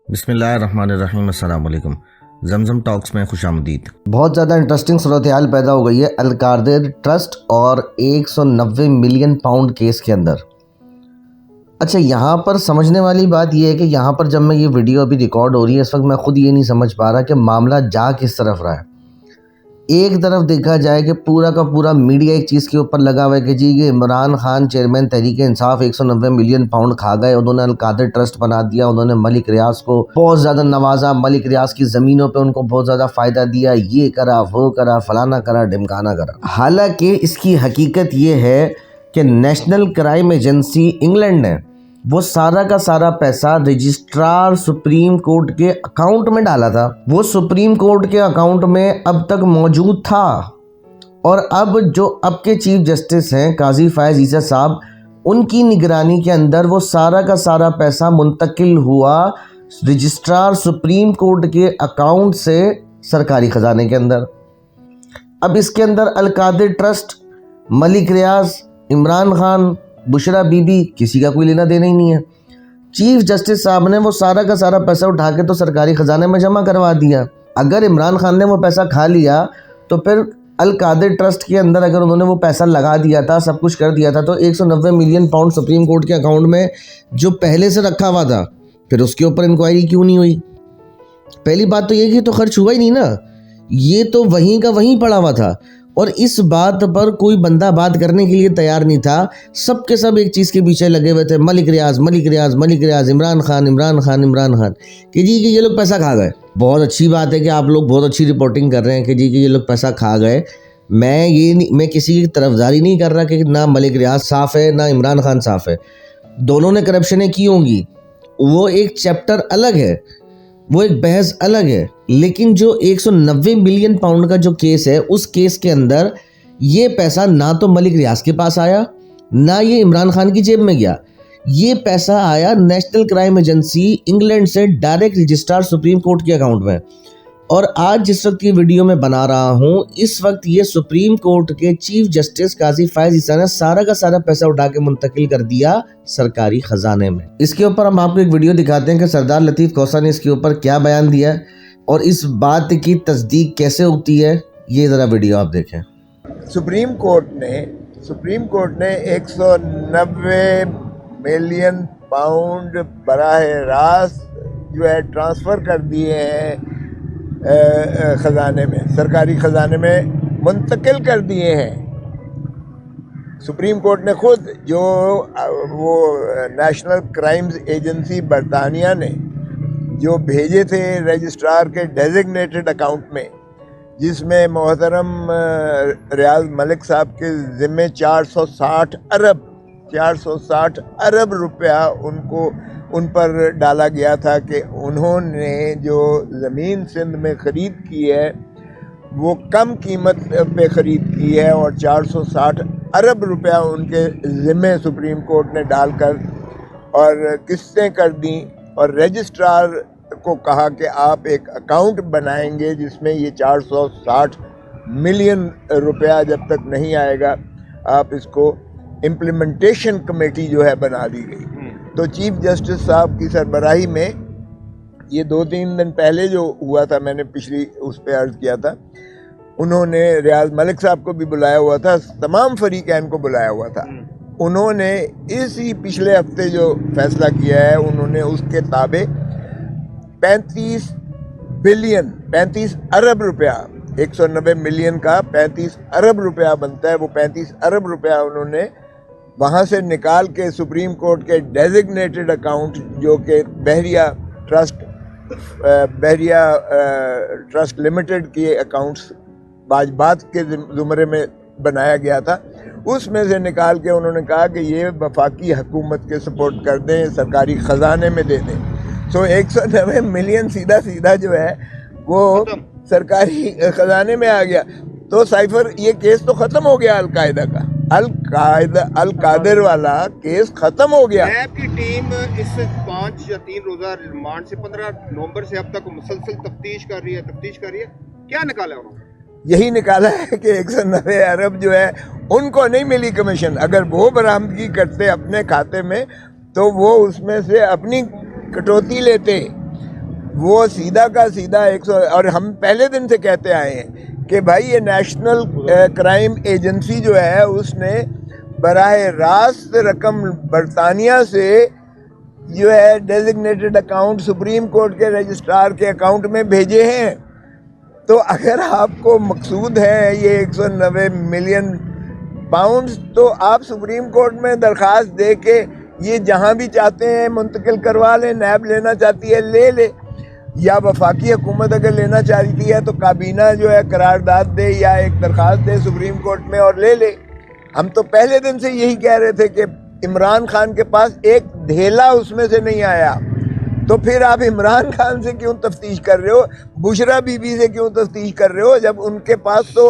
بسم اللہ الرحمن الرحیم۔ السلام علیکم۔ زمزم ٹاکس میں خوش آمدید۔ بہت زیادہ انٹرسٹنگ صورتحال پیدا ہو گئی ہے القادر ٹرسٹ اور 190 ملین پاؤنڈ کیس کے اندر۔ اچھا، یہاں پر سمجھنے والی بات یہ ہے کہ یہاں پر جب میں یہ ویڈیو ابھی ریکارڈ ہو رہی ہے اس وقت میں خود یہ نہیں سمجھ پا رہا کہ معاملہ جا کس طرف رہا ہے۔ ایک طرف دیکھا جائے کہ پورا کا پورا میڈیا ایک چیز کے اوپر لگا ہوا ہے کہ جی یہ Imran Khan chairman Tehreek Insaf 190 million pound کھا گئے، انہوں نے القادر ٹرسٹ بنا دیا، انہوں نے ملک ریاض کو بہت زیادہ نوازا، ملک ریاض کی زمینوں پہ ان کو بہت زیادہ فائدہ دیا، یہ کرا وہ کرا فلانا کرا ڈمکانا کرا۔ حالانکہ اس کی حقیقت یہ ہے کہ نیشنل کرائم ایجنسی انگلینڈ نے وہ سارا کا سارا پیسہ رجسٹرار سپریم کورٹ کے اکاؤنٹ میں ڈالا تھا۔ وہ سپریم کورٹ کے اکاؤنٹ میں اب تک موجود تھا، اور اب کے چیف جسٹس ہیں قاضی فائز عیسیٰ صاحب، ان کی نگرانی کے اندر وہ سارا کا سارا پیسہ منتقل ہوا رجسٹرار سپریم کورٹ کے اکاؤنٹ سے سرکاری خزانے کے اندر۔ اب اس کے اندر Al Qadir trust, Malik Riaz, Imran Khan, Bushra be be, کسی کا کوئی لینا دینا ہی نہیں ہے۔ چیف جسٹس صاحب نے وہ سارا کا سارا پیسہ اٹھا کے تو سرکاری خزانے میں جمع کروا دیا۔ اگر عمران خان نے وہ پیسہ کھا لیا تو پھر القادر ٹرسٹ کے اندر اگر انہوں نے وہ پیسہ لگا دیا تھا، سب کچھ کر دیا تھا، تو 190 ملین پاؤنڈ سپریم کورٹ کے اکاؤنٹ میں جو پہلے سے رکھا ہوا تھا، پھر اس کے اوپر انکوائری کیوں نہیں ہوئی؟ پہلی بات تو یہ کہ تو خرچ ہوا ہی نہیں نا، یہ تو وہیں کا وہیں پڑا ہوا تھا، اور اس بات پر کوئی بندہ بات کرنے کے لیے تیار نہیں تھا۔ سب کے سب ایک چیز کے پیچھے لگے ہوئے تھے، ملک ریاض ملک ریاض ملک ریاض، عمران خان عمران خان عمران خان، کہ جی کہ یہ لوگ پیسہ کھا گئے۔ بہت اچھی بات ہے کہ آپ لوگ بہت اچھی رپورٹنگ کر رہے ہیں کہ جی کہ یہ لوگ پیسہ کھا گئے۔ میں کسی کی طرفداری نہیں کر رہا کہ نہ ملک ریاض صاف ہے نہ عمران خان صاف ہے، دونوں نے کرپشنیں کی ہوں گی، وہ ایک چیپٹر الگ ہے، وہ ایک بحث الگ ہے، لیکن جو 190 ملین پاؤنڈ کا جو کیس ہے، اس کیس کے اندر یہ پیسہ نہ تو ملک ریاض کے پاس آیا، نہ یہ عمران خان کی جیب میں گیا، یہ پیسہ آیا نیشنل کرائم ایجنسی انگلینڈ سے ڈائریکٹ رجسٹرار سپریم کورٹ کے اکاؤنٹ میں۔ اور آج جس وقت یہ ویڈیو میں بنا رہا ہوں، اس وقت یہ سپریم کورٹ کے چیف جسٹس قاضی فائز عیسیٰ نے سارا کا سارا پیسہ اٹھا کے منتقل کر دیا سرکاری خزانے میں۔ اس کے اوپر ہم آپ کو ایک ویڈیو دکھاتے ہیں کہ سردار لطیف کوسہ نے اس کے اوپر کیا بیان دیا ہے اور اس بات کی تصدیق کیسے ہوتی ہے، یہ ذرا ویڈیو آپ دیکھیں۔ سپریم کورٹ نے 190 ملین پاؤنڈ براہ راست جو ہے ٹرانسفر کر دیے ہیں خزانے میں، سرکاری خزانے میں منتقل کر دیے ہیں۔ سپریم کورٹ نے خود جو وہ نیشنل کرائمز ایجنسی برطانیہ نے جو بھیجے تھے رجسٹرار کے ڈیزگنیٹڈ اکاؤنٹ میں، جس میں محترم ریاض ملک صاحب کے ذمے 460 ارب روپیہ ان پر ڈالا گیا تھا کہ انہوں نے جو زمین سندھ میں خرید کی ہے وہ کم قیمت پہ خرید کی ہے، اور 460 ارب روپیہ ان کے ذمے سپریم کورٹ نے ڈال کر اور قسطیں کر دیں، اور رجسٹرار کو کہا کہ آپ ایک اکاؤنٹ بنائیں گے جس میں یہ 460 ملین روپیہ جب تک نہیں آئے گا آپ اس کو امپلیمنٹیشن کمیٹی جو ہے بنا دی گئی۔ تو چیف جسٹس صاحب کی سربراہی میں یہ 2-3 دن پہلے جو ہوا تھا، میں نے پچھلی اس پہ عرض کیا تھا، انہوں نے ریاض ملک صاحب کو بھی بلایا ہوا تھا، تمام فریقین کو بلایا ہوا تھا۔ انہوں نے اسی پچھلے ہفتے جو فیصلہ کیا ہے، انہوں نے اس کے تابع 35 ارب روپیہ، 190 ملین کا 35 ارب روپیہ بنتا ہے، وہ 35 ارب روپیہ انہوں نے وہاں سے نکال کے سپریم کورٹ کے ڈیزگنیٹڈ اکاؤنٹ جو کہ بحریہ ٹرسٹ لمیٹڈ کے اکاؤنٹس واجبات کے زمرے میں بنایا گیا تھا، اس میں سے نکال کے انہوں نے کہا کہ یہ وفاقی حکومت کے سپورٹ کر دیں، سرکاری خزانے میں دے دیں۔ 190 ملین سیدھا جو ہے وہ سرکاری خزانے میں آ گیا۔ تو سائفر یہ کیس تو ختم ہو گیا، القاعدہ کا القادر والا کیس ختم ہو گیا۔ نیب کی ٹیم اس 5 یا 3 روزہ ریمانڈ سے 15 نومبر سے اب تک مسلسل تفتیش کر رہی ہے۔ کیا نکالا انہوں نے؟ یہی نکالا ہے کہ 190 ارب جو ہے ان کو نہیں ملی کمیشن۔ اگر وہ برآمدگی کرتے اپنے کھاتے میں تو وہ اس میں سے اپنی کٹوتی لیتے، وہ سیدھا کا سیدھا 100، اور ہم پہلے دن سے کہتے آئے ہیں کہ بھائی یہ نیشنل کرائم ایجنسی جو ہے اس نے براہ راست رقم برطانیہ سے جو ہے ڈیزگنیٹڈ اکاؤنٹ سپریم کورٹ کے رجسٹرار کے اکاؤنٹ میں بھیجے ہیں. تو اگر آپ کو مقصود ہے یہ 190 ملین پاؤنڈز، تو آپ سپریم کورٹ میں درخواست دے کے یہ جہاں بھی چاہتے ہیں منتقل کروا لیں. نیب لینا چاہتی ہے لے لے، یا وفاقی حکومت اگر لینا چاہتی ہے تو کابینہ جو ہے قرارداد دے یا ایک درخواست دے سپریم کورٹ میں اور لے لے. ہم تو پہلے دن سے یہی کہہ رہے تھے کہ عمران خان کے پاس ایک دھیلا اس میں سے نہیں آیا، تو پھر آپ عمران خان سے کیوں تفتیش کر رہے ہو، بشرا بی بی سے کیوں تفتیش کر رہے ہو، جب ان کے پاس تو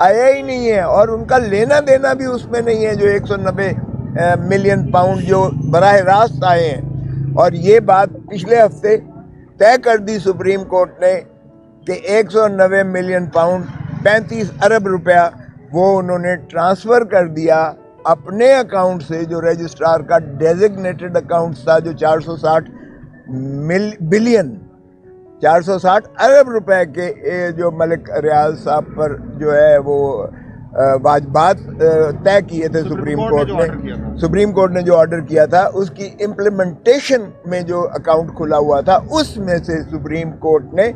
آیا ہی نہیں ہے اور ان کا لینا دینا بھی اس میں نہیں ہے جو 190 ملین پاؤنڈ جو براہ راست آئے ہیں. اور یہ بات پچھلے ہفتے طے کر دی سپریم کورٹ نے کہ 190 ملین پاؤنڈ 35 ارب روپیہ وہ انہوں نے ٹرانسفر کر دیا اپنے اکاؤنٹ سے جو رجسٹرار کا ڈیزگنیٹڈ اکاؤنٹ تھا، جو 460 ارب روپے کے جو ملک ریاض صاحب پر جو ہے وہ واجبات طے کیے تھے سپریم کورٹ نے جو آرڈر کیا تھا، اس کی امپلیمنٹیشن میں جو اکاؤنٹ کھلا ہوا تھا اس میں سے سپریم کورٹ نے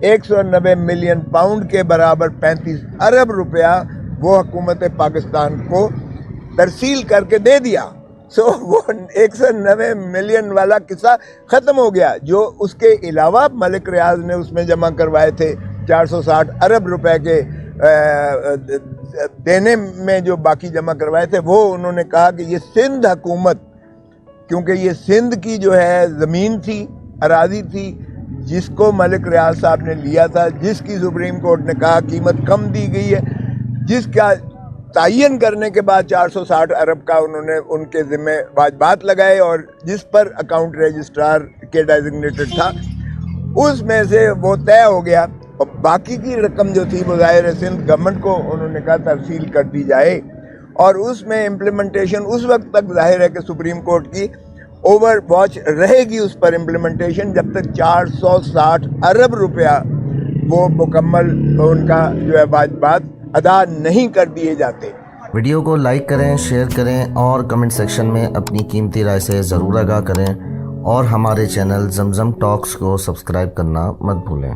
190 ملین پاؤنڈ کے برابر 35 ارب روپیہ وہ حکومت پاکستان کو ترسیل کر کے دے دیا. وہ 190 ملین والا قصہ ختم ہو گیا. جو اس کے علاوہ ملک ریاض نے اس میں جمع کروائے تھے 460 ارب روپے کے دینے میں جو باقی جمع کروائے تھے، وہ انہوں نے کہا کہ یہ سندھ حکومت، کیونکہ یہ سندھ کی جو ہے زمین تھی، اراضی تھی، جس کو ملک ریاض صاحب نے لیا تھا، جس کی سپریم کورٹ نے کہا قیمت کم دی گئی ہے، جس کا تعین کرنے کے بعد 460 ارب کا انہوں نے ان کے ذمہ واجبات لگائے، اور جس پر اکاؤنٹ رجسٹرار کے ڈیزگنیٹڈ تھا اس میں سے وہ طے ہو گیا. اور باقی کی رقم جو تھی وہ ظاہر سندھ گورنمنٹ کو انہوں نے کہا ترسیل کر دی جائے، اور اس میں امپلیمنٹیشن اس وقت تک ظاہر ہے کہ سپریم کورٹ کی اوور واچ رہے گی اس پر امپلیمنٹیشن، جب تک 460 ارب روپیہ وہ مکمل ان کا جو ہے واجبات ادا نہیں کر دیے جاتے. ویڈیو کو لائک کریں، شیئر کریں اور کمنٹ سیکشن میں اپنی قیمتی رائے سے ضرور آگاہ کریں، اور ہمارے چینل زمزم ٹاکس کو سبسکرائب کرنا مت بھولیں.